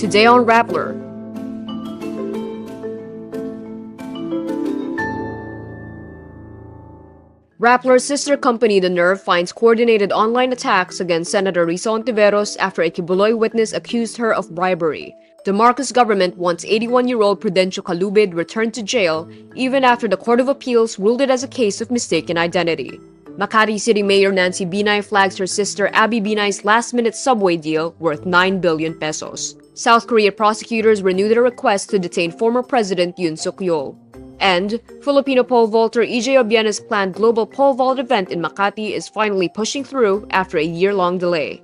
Today on Rappler. Rappler's sister company, The Nerve, finds coordinated online attacks against Senator Risa Hontiveros after a Kibuloy witness accused her of bribery. The Marcos government wants 81-year-old Credential Kalubid returned to jail even after the Court of Appeals ruled it as a case of mistaken identity. Makati City Mayor Nancy Binay flags her sister Abby Binay's last-minute subway deal worth 9 billion pesos. South Korea prosecutors renewed their request to detain former President Yoon. And Filipino pole vaulter Obiena's planned global pole vault event in Makati is finally pushing through after a year-long delay.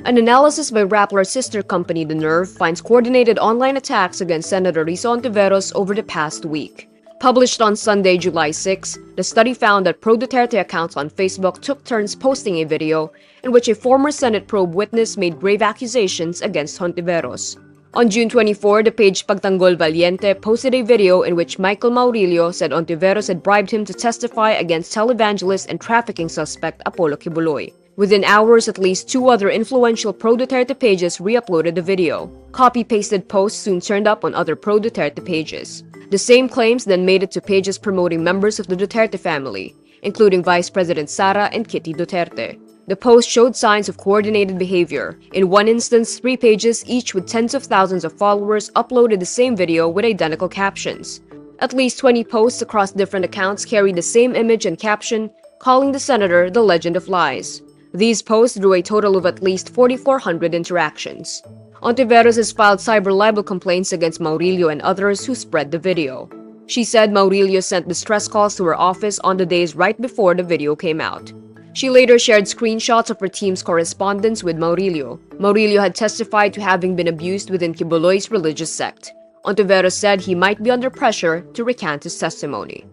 An analysis by Rappler's sister company, The Nerve, finds coordinated online attacks against Senator Risa Hontiveros over the past week. Published on Sunday, July 6, the study found that Pro-Duterte accounts on Facebook took turns posting a video in which a former Senate probe witness made grave accusations against Hontiveros. On June 24, the page Pagtanggol Valiente posted a video in which Michael Maurilio said Hontiveros had bribed him to testify against televangelist and trafficking suspect Apollo Kibuloy. Within hours, at least 2 other influential pro-Duterte pages re-uploaded the video. Copy-pasted posts soon turned up on other pro-Duterte pages. The same claims then made it to pages promoting members of the Duterte family, including Vice President Sara and Kitty Duterte. The post showed signs of coordinated behavior. In one instance, 3 pages, each with tens of thousands of followers, uploaded the same video with identical captions. At least 20 posts across different accounts carried the same image and caption, calling the senator the legend of lies. These posts drew a total of at least 4,400 interactions. Hontiveros has filed cyber libel complaints against Maurilio and others who spread the video. She said Maurilio sent distress calls to her office on the days right before the video came out. She later shared screenshots of her team's correspondence with Maurilio. Maurilio had testified to having been abused within Kibuloy's religious sect. Hontiveros said he might be under pressure to recant his testimony.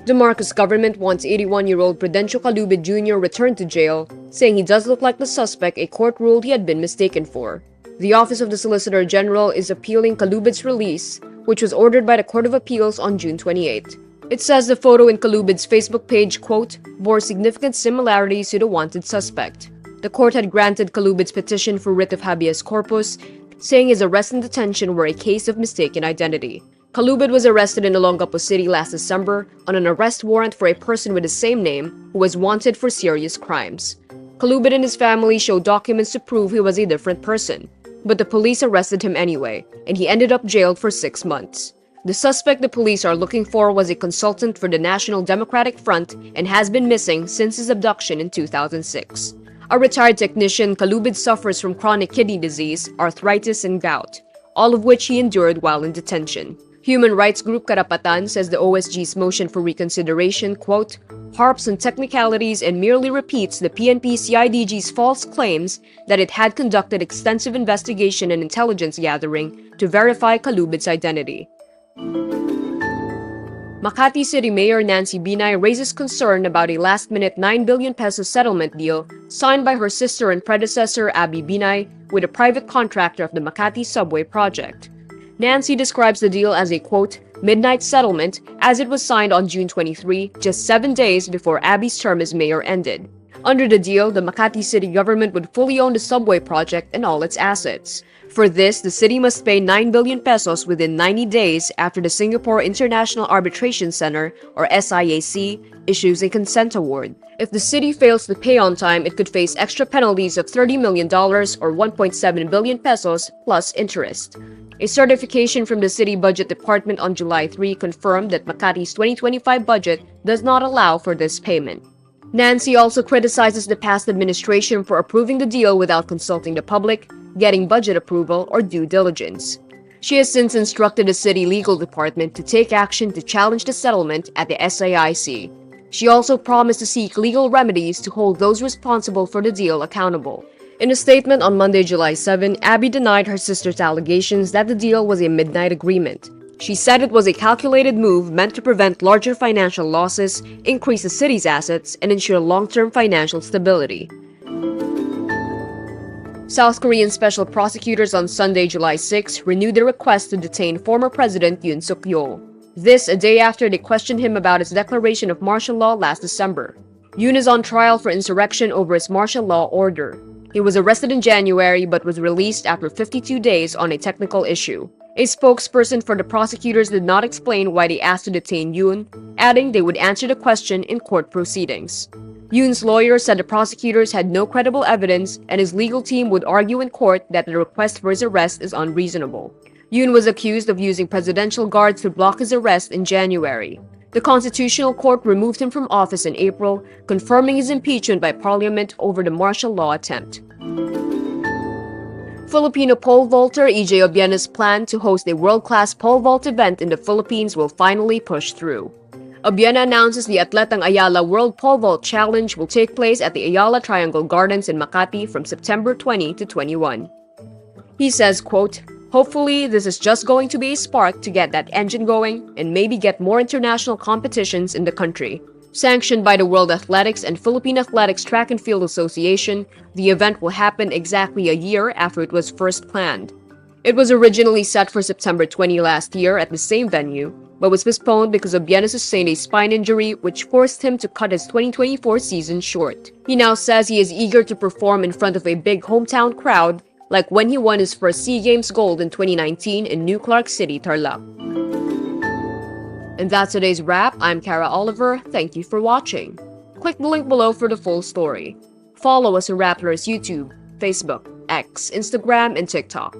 The Marcos government wants 81-year-old Credential Kalubid Jr. returned to jail, saying he does look like the suspect a court ruled he had been mistaken for. The Office of the Solicitor General is appealing Kalubid's release, which was ordered by the Court of Appeals on June 28. It says the photo in Kalubid's Facebook page, quote, bore significant similarities to the wanted suspect. The court had granted Kalubid's petition for writ of habeas corpus, saying his arrest and detention were a case of mistaken identity. Kalubid was arrested in Olongapo City last December on an arrest warrant for a person with the same name who was wanted for serious crimes. Kalubid and his family showed documents to prove he was a different person, but the police arrested him anyway, and he ended up jailed for 6 months. The suspect the police are looking for was a consultant for the National Democratic Front and has been missing since his abduction in 2006. A retired technician, Kalubid suffers from chronic kidney disease, arthritis, and gout, all of which he endured while in detention. Human rights group Karapatan says the OSG's motion for reconsideration, quote, harps on technicalities and merely repeats the PNP-CIDG's false claims that it had conducted extensive investigation and intelligence gathering to verify Kalubid's identity. Makati City Mayor Nancy Binay raises concern about a last-minute 9 billion peso settlement deal signed by her sister and predecessor Abby Binay with a private contractor of the Makati subway project. Nancy describes the deal as a, quote, midnight settlement as it was signed on June 23, just 7 days before Abby's term as mayor ended. Under the deal, the Makati city government would fully own the subway project and all its assets. For this, the city must pay 9 billion pesos within 90 days after the Singapore International Arbitration Center, or SIAC, issues a consent award. If the city fails to pay on time, it could face extra penalties of $30 million or 1.7 billion pesos plus interest. A certification from the City Budget Department on July 3 confirmed that Makati's 2025 budget does not allow for this payment. Nancy also criticizes the past administration for approving the deal without consulting the public, getting budget approval, or due diligence. She has since instructed the city legal department to take action to challenge the settlement at the SIIC. She also promised to seek legal remedies to hold those responsible for the deal accountable. In a statement on Monday, July 7, Abby denied her sister's allegations that the deal was a midnight agreement. She said it was a calculated move meant to prevent larger financial losses, increase the city's assets, and ensure long-term financial stability. South Korean special prosecutors on Sunday, July 6, renewed their request to detain former President Yoon. This a day after they questioned him about his declaration of martial law last December. Yoon is on trial for insurrection over his martial law order. He was arrested in January but was released after 52 days on a technical issue. A spokesperson for the prosecutors did not explain why they asked to detain Yoon, adding they would answer the question in court proceedings. Yoon's lawyer said the prosecutors had no credible evidence and his legal team would argue in court that the request for his arrest is unreasonable. Yoon was accused of using presidential guards to block his arrest in January. The Constitutional Court removed him from office in April, confirming his impeachment by Parliament over the martial law attempt. Filipino pole vaulter EJ Obiena's plan to host a world-class pole vault event in the Philippines will finally push through. Obiena announces the Atletang Ayala World Pole Vault Challenge will take place at the Ayala Triangle Gardens in Makati from September 20 to 21. He says, quote, "Hopefully, this is just going to be a spark to get that engine going and maybe get more international competitions in the country." Sanctioned by the World Athletics and Philippine Athletics Track and Field Association, the event will happen exactly a year after it was first planned. It was originally set for September 20 last year at the same venue, but was postponed because Obiena sustained a spine injury which forced him to cut his 2024 season short. He now says he is eager to perform in front of a big hometown crowd, like when he won his first SEA Games gold in 2019 in New Clark City, Tarlac. And that's today's wrap. I'm Kara Oliver. Thank you for watching. Click the link below for the full story. Follow us on Rappler's YouTube, Facebook, X, Instagram, and TikTok.